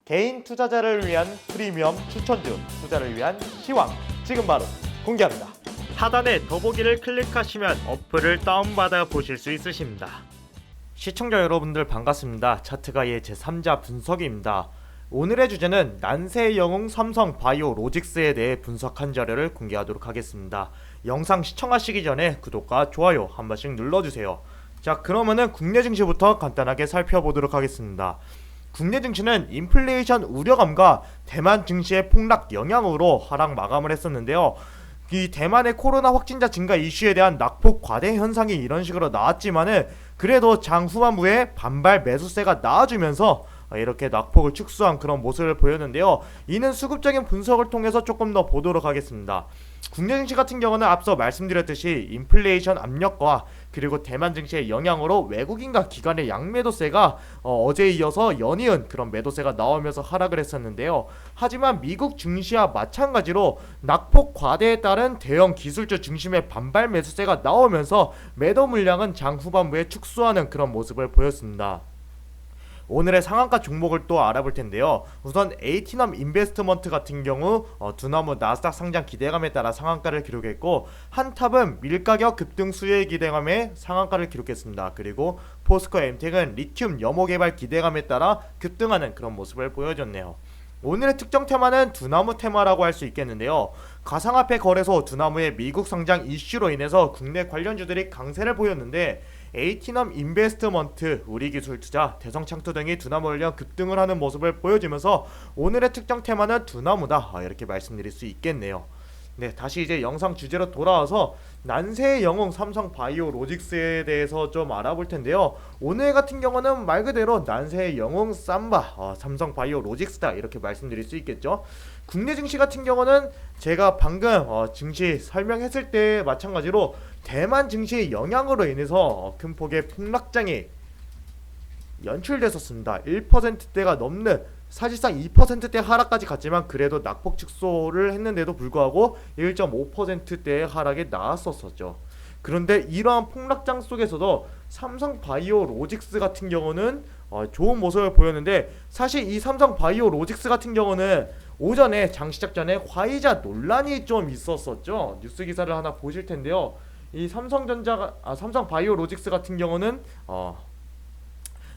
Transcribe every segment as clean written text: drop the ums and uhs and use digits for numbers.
개인 투자자를 위한 프리미엄 추천주, 투자를 위한 시황 지금 바로 공개합니다. 하단에 더보기를 클릭하시면 어플을 다운받아 보실 수 있으십니다. 시청자 여러분들 반갑습니다. 차트가의 제3자 분석입니다. 오늘의 주제는 난세의 영웅 삼성 바이오 로직스에 대해 분석한 자료를 공개하도록 하겠습니다. 영상 시청하시기 전에 구독과 좋아요 한 번씩 눌러주세요. 자, 그러면은 국내 증시부터 간단하게 살펴보도록 하겠습니다. 국내 증시는 인플레이션 우려감과 대만 증시의 폭락 영향으로 하락 마감을 했었는데요. 이 대만의 코로나 확진자 증가 이슈에 대한 낙폭 과대 현상이 이런 식으로 나왔지만은 그래도 장 후반부에 반발 매수세가 나와주면서 이렇게 낙폭을 축소한 그런 모습을 보였는데요. 이는 수급적인 분석을 통해서 조금 더 보도록 하겠습니다. 국내 증시 같은 경우는 앞서 말씀드렸듯이 인플레이션 압력과 그리고 대만 증시의 영향으로 외국인과 기관의 양매도세가 어제에 이어서 연이은 그런 매도세가 나오면서 하락을 했었는데요. 하지만 미국 증시와 마찬가지로 낙폭 과대에 따른 대형 기술주 중심의 반발 매수세가 나오면서 매도 물량은 장 후반부에 축소하는 그런 모습을 보였습니다. 오늘의 상한가 종목을 또 알아볼 텐데요. 우선 에이티넘 인베스트먼트 같은 경우 두나무 나스닥 상장 기대감에 따라 상한가를 기록했고, 한탑은 밀가격 급등 수혜 기대감에 상한가를 기록했습니다. 그리고 포스코 엠텍은 리튬 염호 개발 기대감에 따라 급등하는 그런 모습을 보여줬네요. 오늘의 특정 테마는 두나무 테마라고 할 수 있겠는데요. 가상화폐 거래소 두나무의 미국 상장 이슈로 인해서 국내 관련주들이 강세를 보였는데, 에이티넘 인베스트먼트, 우리기술투자, 대성창투 등이 두나무 관련 급등을 하는 모습을 보여주면서 오늘의 특정 테마는 두나무다, 이렇게 말씀드릴 수 있겠네요. 네, 다시 이제 영상 주제로 돌아와서 난세의 영웅 삼성 바이오 로직스에 대해서 좀 알아볼 텐데요. 오늘 같은 경우는 말 그대로 난세의 영웅 삼바, 삼성 바이오 로직스다, 이렇게 말씀드릴 수 있겠죠. 국내 증시 같은 경우는 제가 방금 증시 설명했을 때 마찬가지로 대만 증시의 영향으로 인해서 큰 폭의 폭락장이 연출됐었습니다. 1%대가 넘는, 사실상 2%대 하락까지 갔지만 그래도 낙폭 축소를 했는데도 불구하고 1.5%대의 하락이 나왔었죠. 그런데 이러한 폭락장 속에서도 삼성 바이오 로직스 같은 경우는 좋은 모습을 보였는데, 사실 이 삼성 바이오 로직스 같은 경우는 오전에 장 시작 전에 화이자 논란이 좀 있었었죠. 뉴스 기사를 하나 보실 텐데요. 이 삼성 바이오 로직스 같은 경우는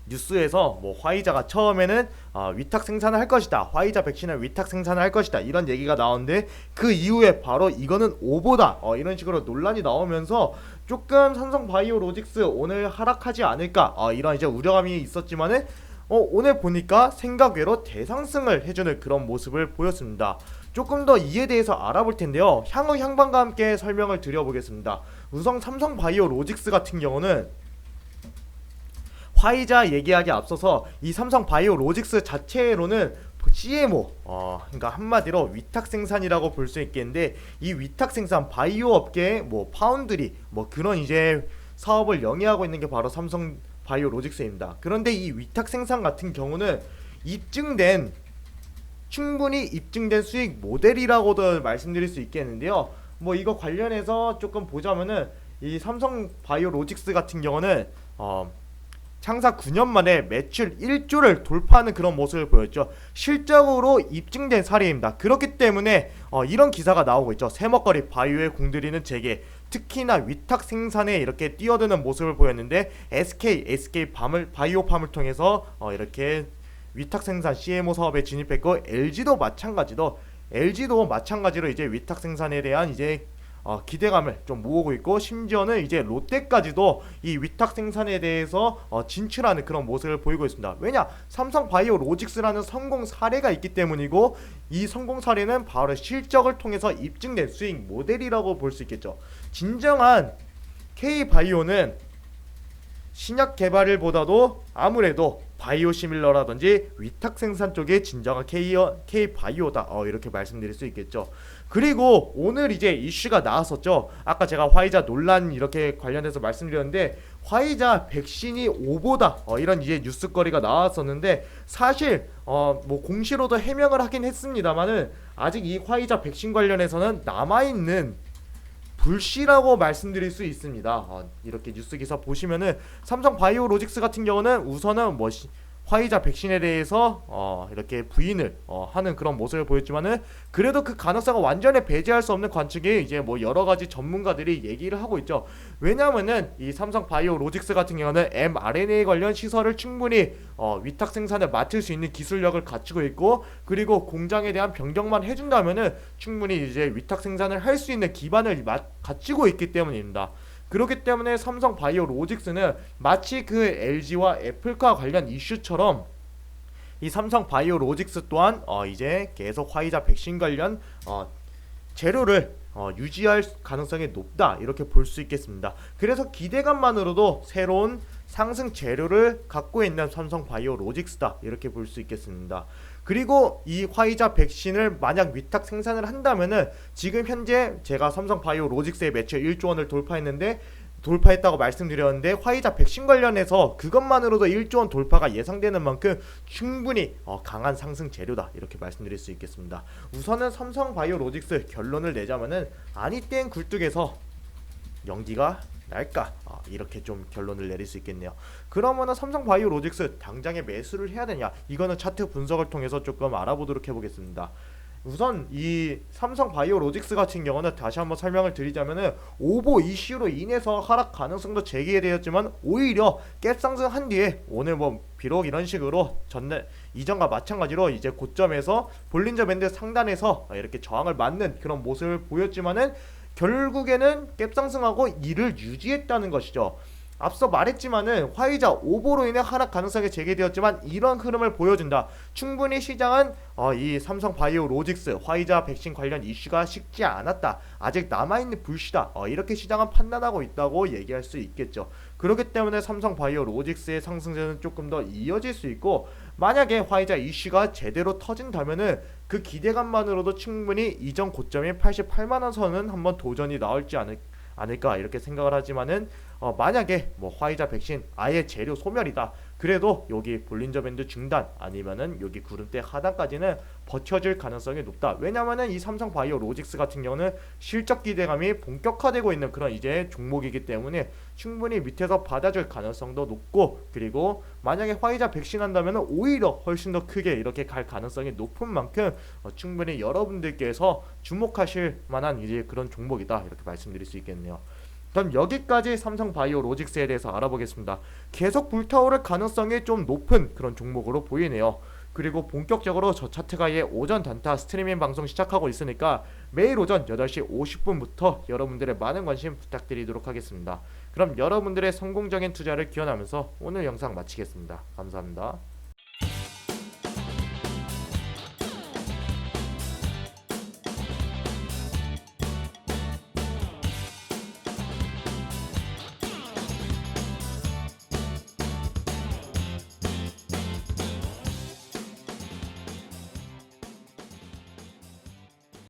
뉴스에서 뭐 화이자가 처음에는 위탁 생산을 할 것이다, 화이자 백신을 위탁 생산을 할 것이다, 이런 얘기가 나오는데 그 이후에 바로 이거는 오보다, 이런 식으로 논란이 나오면서 조금 삼성 바이오 로직스 오늘 하락하지 않을까, 이런 이제 우려감이 있었지만은 오늘 보니까 생각외로 대상승을 해주는 그런 모습을 보였습니다. 조금 더 이에 대해서 알아볼 텐데요. 향후 향방과 함께 설명을 드려보겠습니다. 우선 삼성 바이오 로직스 같은 경우는 화이자 얘기하기 앞서서 이 삼성 바이오 로직스 자체로는 CMO, 그러니까 한마디로 위탁 생산이라고 볼 수 있겠는데, 이 위탁 생산 바이오 업계의 뭐 파운드리, 뭐 그런 이제 사업을 영위하고 있는 게 바로 삼성 바이오 로직스입니다. 그런데 이 위탁 생산 같은 경우는 충분히 입증된 수익 모델이라고도 말씀드릴 수 있겠는데요. 뭐 이거 관련해서 조금 보자면은 이 삼성 바이오 로직스 같은 경우는 창사 9년 만에 매출 1조를 돌파하는 그런 모습을 보였죠. 실적으로 입증된 사례입니다. 그렇기 때문에 이런 기사가 나오고 있죠. 새먹거리 바이오에 공들이는 재계, 특히나 위탁 생산에 이렇게 뛰어드는 모습을 보였는데, SK 바이오팜을 통해서 이렇게 위탁 생산 CMO 사업에 진입했고, LG도 마찬가지로 이제 위탁 생산에 대한 이제 기대감을 좀 모으고 있고, 심지어는 이제 롯데까지도 이 위탁 생산에 대해서 진출하는 그런 모습을 보이고 있습니다. 왜냐? 삼성 바이오 로직스라는 성공 사례가 있기 때문이고, 이 성공 사례는 바로 실적을 통해서 입증된 수익 모델이라고 볼 수 있겠죠. 진정한 K바이오는 신약 개발보다도 아무래도 바이오시밀러라든지 위탁 생산 쪽에 진정한 K바이오다, 이렇게 말씀드릴 수 있겠죠. 그리고 오늘 이제 이슈가 나왔었죠. 아까 제가 화이자 논란 이렇게 관련해서 말씀드렸는데, 화이자 백신이 오보다, 이런 이제 뉴스거리가 나왔었는데, 사실 뭐 공시로도 해명을 하긴 했습니다만은 아직 이 화이자 백신 관련해서는 남아있는 불씨라고 말씀드릴 수 있습니다. 이렇게 뉴스 기사 보시면은 삼성 바이오 로직스 같은 경우는 우선은 뭐 화이자 백신에 대해서 이렇게 부인을 하는 그런 모습을 보였지만은 그래도 그 가능성을 완전히 배제할 수 없는 관측이 이제 뭐 여러 가지 전문가들이 얘기를 하고 있죠. 왜냐하면은 이 삼성 바이오로직스 같은 경우는 mRNA 관련 시설을 충분히 위탁 생산을 맡을 수 있는 기술력을 갖추고 있고, 그리고 공장에 대한 변경만 해준다면은 충분히 이제 위탁 생산을 할 수 있는 기반을 갖추고 있기 때문입니다. 그렇기 때문에 삼성 바이오로직스는 마치 그 LG와 애플과 관련 이슈처럼 이 삼성 바이오로직스 또한 이제 계속 화이자 백신 관련 재료를 유지할 가능성이 높다, 이렇게 볼 수 있겠습니다. 그래서 기대감만으로도 새로운 상승 재료를 갖고 있는 삼성 바이오로직스다, 이렇게 볼 수 있겠습니다. 그리고 이 화이자 백신을 만약 위탁 생산을 한다면은 지금 현재 제가 삼성 바이오로직스의 매출 1조 원을 돌파했다고 말씀드렸는데, 화이자 백신 관련해서 그것만으로도 1조 원 돌파가 예상되는 만큼 충분히 강한 상승 재료다, 이렇게 말씀드릴 수 있겠습니다. 우선은 삼성 바이오로직스 결론을 내자면은 아니 땐 굴뚝에서 연기가 날까, 이렇게 좀 결론을 내릴 수 있겠네요. 그러면은 삼성 바이오로직스 당장에 매수를 해야 되냐, 이거는 차트 분석을 통해서 조금 알아보도록 해보겠습니다. 우선 이 삼성 바이오로직스 같은 경우는 다시 한번 설명을 드리자면은 오보 이슈로 인해서 하락 가능성도 제기되었지만 오히려 갭 상승한 뒤에 오늘 뭐 비록 이런 식으로 이전과 마찬가지로 이제 고점에서 볼린저 밴드 상단에서 이렇게 저항을 맞는 그런 모습을 보였지만은 결국에는 갭 상승하고 이를 유지했다는 것이죠. 앞서 말했지만은 화이자 오보로 인해 하락 가능성이 제기되었지만 이런 흐름을 보여준다. 충분히 시장은 이 삼성 바이오로직스 화이자 백신 관련 이슈가 식지 않았다, 아직 남아있는 불씨다, 이렇게 시장은 판단하고 있다고 얘기할 수 있겠죠. 그렇기 때문에 삼성 바이오로직스의 상승세는 조금 더 이어질 수 있고, 만약에 화이자 이슈가 제대로 터진다면은 그 기대감만으로도 충분히 이전 고점인 88만원 선은 한번 도전이 나올지 않을까, 이렇게 생각을 하지만은 만약에 뭐 화이자 백신 아예 재료 소멸이다, 그래도 여기 볼린저 밴드 중단 아니면은 여기 구름대 하단까지는 버텨줄 가능성이 높다. 왜냐면은 이 삼성 바이오로직스 같은 경우는 실적 기대감이 본격화되고 있는 그런 이제 종목이기 때문에 충분히 밑에서 받아줄 가능성도 높고, 그리고 만약에 화이자 백신 한다면은 오히려 훨씬 더 크게 이렇게 갈 가능성이 높은 만큼 충분히 여러분들께서 주목하실 만한 이제 그런 종목이다, 이렇게 말씀드릴 수 있겠네요. 그럼 여기까지 삼성 바이오로직스에 대해서 알아보겠습니다. 계속 불타오를 가능성이 좀 높은 그런 종목으로 보이네요. 그리고 본격적으로 저 차트가의 오전 단타 스트리밍 방송 시작하고 있으니까 매일 오전 8시 50분부터 여러분들의 많은 관심 부탁드리도록 하겠습니다. 그럼 여러분들의 성공적인 투자를 기원하면서 오늘 영상 마치겠습니다. 감사합니다.